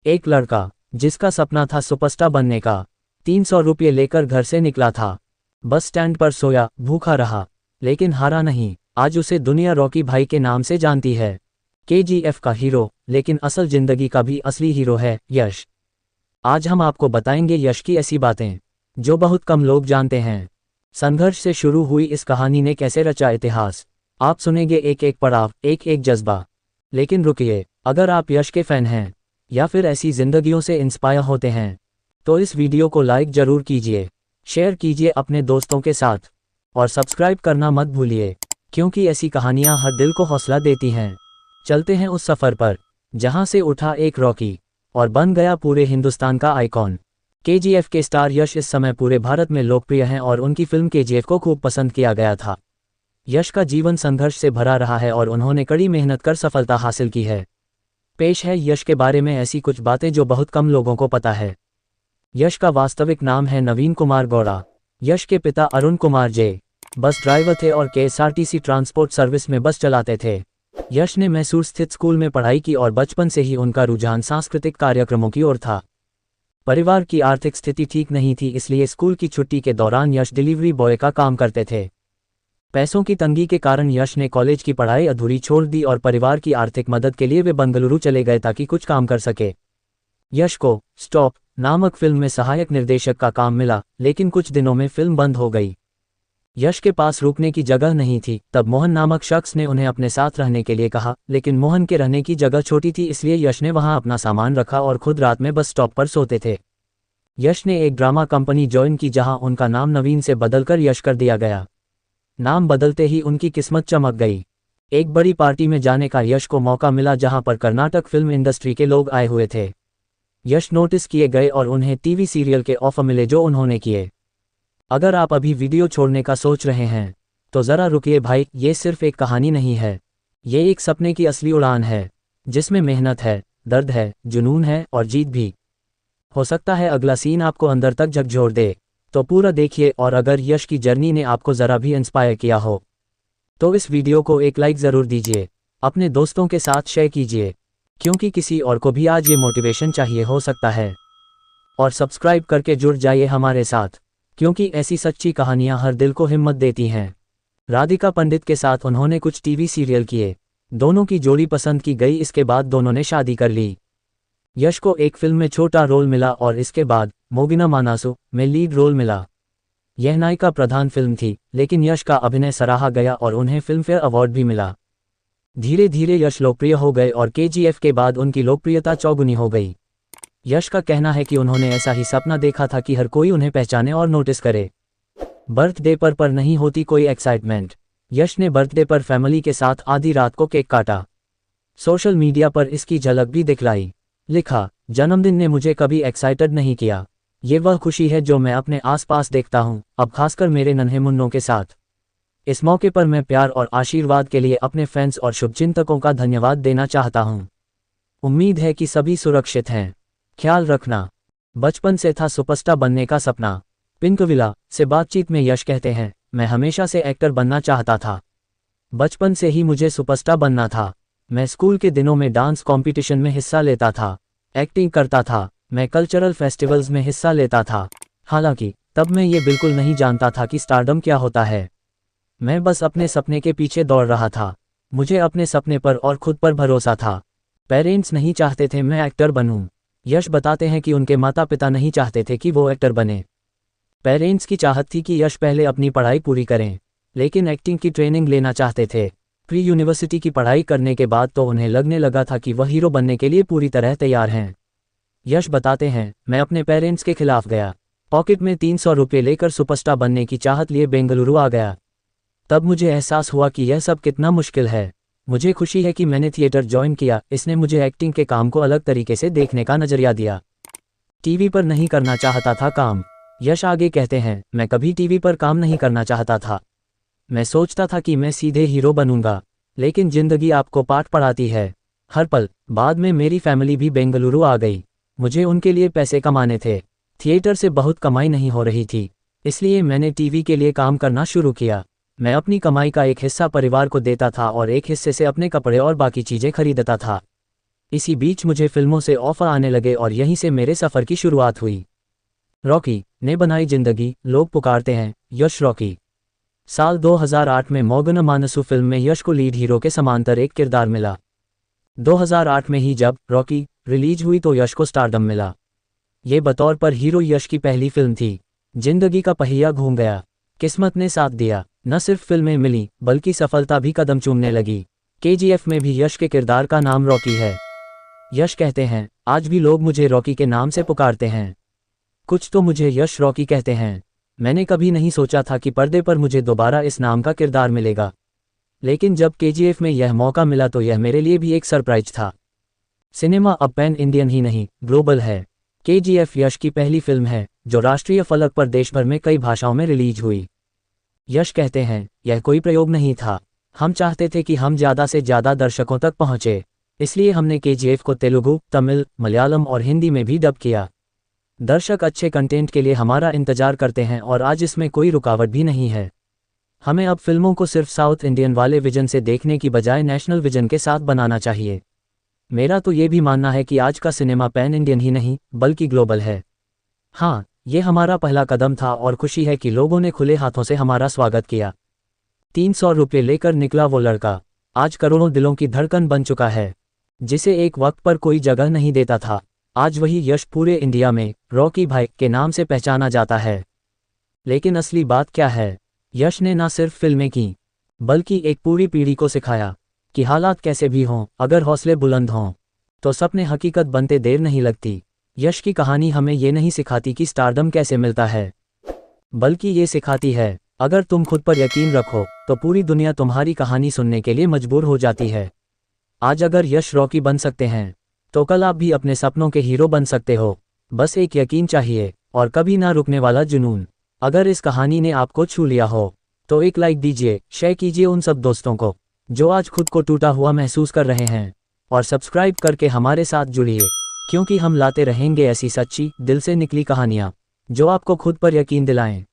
एक लड़का जिसका सपना था सुपरस्टार बनने का 300 रुपये लेकर घर से निकला था। बस स्टैंड पर सोया, भूखा रहा, लेकिन हारा नहीं। आज उसे दुनिया रॉकी भाई के नाम से जानती है। केजीएफ का हीरो, लेकिन असल जिंदगी का भी असली हीरो है यश। आज हम आपको बताएंगे यश की ऐसी बातें जो बहुत कम लोग जानते हैं। संघर्ष से शुरू हुई इस कहानी ने कैसे रचा इतिहास। आप सुनेंगे एक एक पड़ाव, एक एक जज्बा। लेकिन रुकिए, अगर आप यश के फैन हैं या फिर ऐसी जिंदगियों से इंस्पायर होते हैं तो इस वीडियो को लाइक जरूर कीजिए, शेयर कीजिए अपने दोस्तों के साथ और सब्सक्राइब करना मत भूलिए, क्योंकि ऐसी कहानियां हर दिल को हौसला देती हैं। चलते हैं उस सफ़र पर जहां से उठा एक रॉकी और बन गया पूरे हिंदुस्तान का आइकॉन। केजीएफ के स्टार यश इस समय पूरे भारत में लोकप्रिय हैं और उनकी फिल्म केजीएफ को खूब पसंद किया गया था। यश का जीवन संघर्ष से भरा रहा है और उन्होंने कड़ी मेहनत कर सफलता हासिल की है। पेश है यश के बारे में ऐसी कुछ बातें जो बहुत कम लोगों को पता है। यश का वास्तविक नाम है नवीन कुमार गौड़ा। यश के पिता अरुण कुमार जे बस ड्राइवर थे और केएसआरटीसी ट्रांसपोर्ट सर्विस में बस चलाते थे। यश ने मैसूर स्थित स्कूल में पढ़ाई की और बचपन से ही उनका रुझान सांस्कृतिक कार्यक्रमों की ओर था। परिवार की आर्थिक स्थिति ठीक नहीं थी, इसलिए स्कूल की छुट्टी के दौरान यश डिलीवरी बॉय का काम करते थे। पैसों की तंगी के कारण यश ने कॉलेज की पढ़ाई अधूरी छोड़ दी और परिवार की आर्थिक मदद के लिए वे बंगलुरु चले गए ताकि कुछ काम कर सके। यश को स्टॉप नामक फिल्म में सहायक निर्देशक का काम मिला, लेकिन कुछ दिनों में फिल्म बंद हो गई। यश के पास रुकने की जगह नहीं थी। तब मोहन नामक शख्स ने उन्हें अपने साथ रहने के लिए कहा, लेकिन मोहन के रहने की जगह छोटी थी, इसलिए यश ने वहां अपना सामान रखा और खुद रात में बस स्टॉप पर सोते थे। यश ने एक ड्रामा कंपनी ज्वाइन की जहां उनका नाम नवीन से बदलकर यश कर दिया गया। नाम बदलते ही उनकी किस्मत चमक गई। एक बड़ी पार्टी में जाने का यश को मौका मिला जहां पर कर्नाटक फिल्म इंडस्ट्री के लोग आए हुए थे। यश नोटिस किए गए और उन्हें टीवी सीरियल के ऑफर मिले जो उन्होंने किए। अगर आप अभी वीडियो छोड़ने का सोच रहे हैं तो ज़रा रुकिए भाई, ये सिर्फ एक कहानी नहीं है, ये एक सपने की असली उड़ान है जिसमें मेहनत है, दर्द है, जुनून है और जीत भी। हो सकता है अगला सीन आपको अंदर तक झकझोर दे, तो पूरा देखिए। और अगर यश की जर्नी ने आपको ज़रा भी इंस्पायर किया हो तो इस वीडियो को एक लाइक ज़रूर दीजिए, अपने दोस्तों के साथ शेयर कीजिए, क्योंकि किसी और को भी आज ये मोटिवेशन चाहिए हो सकता है। और सब्सक्राइब करके जुड़ जाइए हमारे साथ, क्योंकि ऐसी सच्ची कहानियां हर दिल को हिम्मत देती हैं। राधिका पंडित के साथ उन्होंने कुछ टीवी सीरियल किए। दोनों की जोड़ी पसंद की गई, इसके बाद दोनों ने शादी कर ली। यश को एक फिल्म में छोटा रोल मिला और इसके बाद मोगिना मानासु में लीड रोल मिला। यह नायिका प्रधान फिल्म थी, लेकिन यश का अभिनय सराहा गया और उन्हें फिल्मफेयर अवार्ड भी मिला। धीरे धीरे यश लोकप्रिय हो गए और केजीएफ के बाद उनकी लोकप्रियता चौगुनी हो गई। यश का कहना है कि उन्होंने ऐसा ही सपना देखा था कि हर कोई उन्हें पहचाने और नोटिस करे। बर्थडे पर नहीं होती कोई एक्साइटमेंट। यश ने बर्थडे पर फैमिली के साथ आधी रात को केक काटा। सोशल मीडिया पर इसकी झलक भी दिखलाई। लिखा, जन्मदिन ने मुझे कभी एक्साइटेड नहीं किया। ये वह खुशी है जो मैं अपने आसपास देखता हूँ, अब खासकर मेरे नन्हे मुन्नों के साथ। इस मौके पर मैं प्यार और आशीर्वाद के लिए अपने फैंस और शुभचिंतकों का धन्यवाद देना चाहता हूँ। उम्मीद है कि सभी सुरक्षित हैं। ख्याल रखना। बचपन से था सुपरस्टार बनने का सपना। पिंकविला से बातचीत में यश कहते हैं, मैं हमेशा से एक्टर बनना चाहता था। बचपन से ही मुझे सुपरस्टार बनना था। मैं स्कूल के दिनों में डांस कंपटीशन में हिस्सा लेता था, एक्टिंग करता था, मैं कल्चरल फेस्टिवल्स में हिस्सा लेता था। हालांकि तब मैं ये बिल्कुल नहीं जानता था कि स्टारडम क्या होता है। मैं बस अपने सपने के पीछे दौड़ रहा था। मुझे अपने सपने पर और खुद पर भरोसा था। पेरेंट्स नहीं चाहते थे मैं एक्टर बनूं। यश बताते हैं कि उनके माता पिता नहीं चाहते थे कि वो एक्टर बने। पेरेंट्स की चाहत थी कि यश पहले अपनी पढ़ाई पूरी करें, लेकिन एक्टिंग की ट्रेनिंग लेना चाहते थे। प्री यूनिवर्सिटी की पढ़ाई करने के बाद तो उन्हें लगने लगा था कि वह हीरो बनने के लिए पूरी तरह तैयार हैं। यश बताते हैं, मैं अपने पेरेंट्स के खिलाफ गया। पॉकेट में 300 रुपये लेकर सुपरस्टार बनने की चाहत लिए बेंगलुरु आ गया। तब मुझे एहसास हुआ कि यह सब कितना मुश्किल है। मुझे खुशी है कि मैंने थिएटर ज्वाइन किया, इसने मुझे एक्टिंग के काम को अलग तरीके से देखने का नजरिया दिया। टीवी पर नहीं करना चाहता था काम। यश आगे कहते हैं, मैं कभी टीवी पर काम नहीं करना चाहता था। मैं सोचता था कि मैं सीधे हीरो बनूंगा, लेकिन जिंदगी आपको पाठ पढ़ाती है हर पल। बाद में मेरी फैमिली भी बेंगलुरु आ गई। मुझे उनके लिए पैसे कमाने थे। थिएटर से बहुत कमाई नहीं हो रही थी, इसलिए मैंने टीवी के लिए काम करना शुरू किया। मैं अपनी कमाई का एक हिस्सा परिवार को देता था और एक हिस्से से अपने कपड़े और बाकी चीज़ें खरीदता था। इसी बीच मुझे फिल्मों से ऑफर आने लगे और यहीं से मेरे सफ़र की शुरुआत हुई। रॉकी ने बनाई जिंदगी, लोग पुकारते हैं यश रॉकी। साल 2008 में मोगन मानसू फिल्म में यश को लीड हीरो के समांतर एक किरदार मिला। 2008 में ही जब रॉकी रिलीज हुई तो यश को स्टारडम मिला। ये बतौर पर हीरो यश की पहली फिल्म थी। जिंदगी का पहिया घूम गया, किस्मत ने साथ दिया, न सिर्फ फिल्में मिली बल्कि सफलता भी कदम चूमने लगी। केजीएफ में भी यश के किरदार का नाम रॉकी है। यश कहते हैं, आज भी लोग मुझे रॉकी के नाम से पुकारते हैं। कुछ तो मुझे यश रॉकी कहते हैं। मैंने कभी नहीं सोचा था कि पर्दे पर मुझे दोबारा इस नाम का किरदार मिलेगा, लेकिन जब केजीएफ में यह मौका मिला तो यह मेरे लिए भी एक सरप्राइज था। सिनेमा अब पैन इंडियन ही नहीं, ग्लोबल है। केजीएफ यश की पहली फिल्म है जो राष्ट्रीय फलक पर देश भर में कई भाषाओं में रिलीज हुई। यश कहते हैं, यह कोई प्रयोग नहीं था। हम चाहते थे कि हम ज़्यादा से ज़्यादा दर्शकों तक पहुँचे, इसलिए हमने केजीएफ को तेलुगु, तमिल, मलयालम और हिंदी में भी डब किया। दर्शक अच्छे कंटेंट के लिए हमारा इंतजार करते हैं और आज इसमें कोई रुकावट भी नहीं है। हमें अब फिल्मों को सिर्फ साउथ इंडियन वाले विजन से देखने की बजाय नेशनल विजन के साथ बनाना चाहिए। मेरा तो ये भी मानना है कि आज का सिनेमा पैन इंडियन ही नहीं बल्कि ग्लोबल है। हाँ, ये हमारा पहला कदम था और खुशी है कि लोगों ने खुले हाथों से हमारा स्वागत किया। 300 रुपये लेकर निकला वो लड़का आज करोड़ों दिलों की धड़कन बन चुका है। जिसे एक वक्त पर कोई जगह नहीं देता था, आज वही यश पूरे इंडिया में रॉकी भाई के नाम से पहचाना जाता है। लेकिन असली बात क्या है? यश ने ना सिर्फ फिल्में की बल्कि एक पूरी पीढ़ी को सिखाया कि हालात कैसे भी हों, अगर हौसले बुलंद हों तो सपने हकीकत बनते देर नहीं लगती। यश की कहानी हमें ये नहीं सिखाती कि स्टारडम कैसे मिलता है, बल्कि ये सिखाती है अगर तुम खुद पर यकीन रखो तो पूरी दुनिया तुम्हारी कहानी सुनने के लिए मजबूर हो जाती है। आज अगर यश रॉकी बन सकते हैं तो कल आप भी अपने सपनों के हीरो बन सकते हो। बस एक यकीन चाहिए और कभी ना रुकने वाला जुनून। अगर इस कहानी ने आपको छू लिया हो तो एक लाइक दीजिए, शेयर कीजिए उन सब दोस्तों को जो आज खुद को टूटा हुआ महसूस कर रहे हैं, और सब्सक्राइब करके हमारे साथ जुड़िए, क्योंकि हम लाते रहेंगे ऐसी सच्ची दिल से निकली कहानियाँ जो आपको खुद पर यकीन दिलाएं।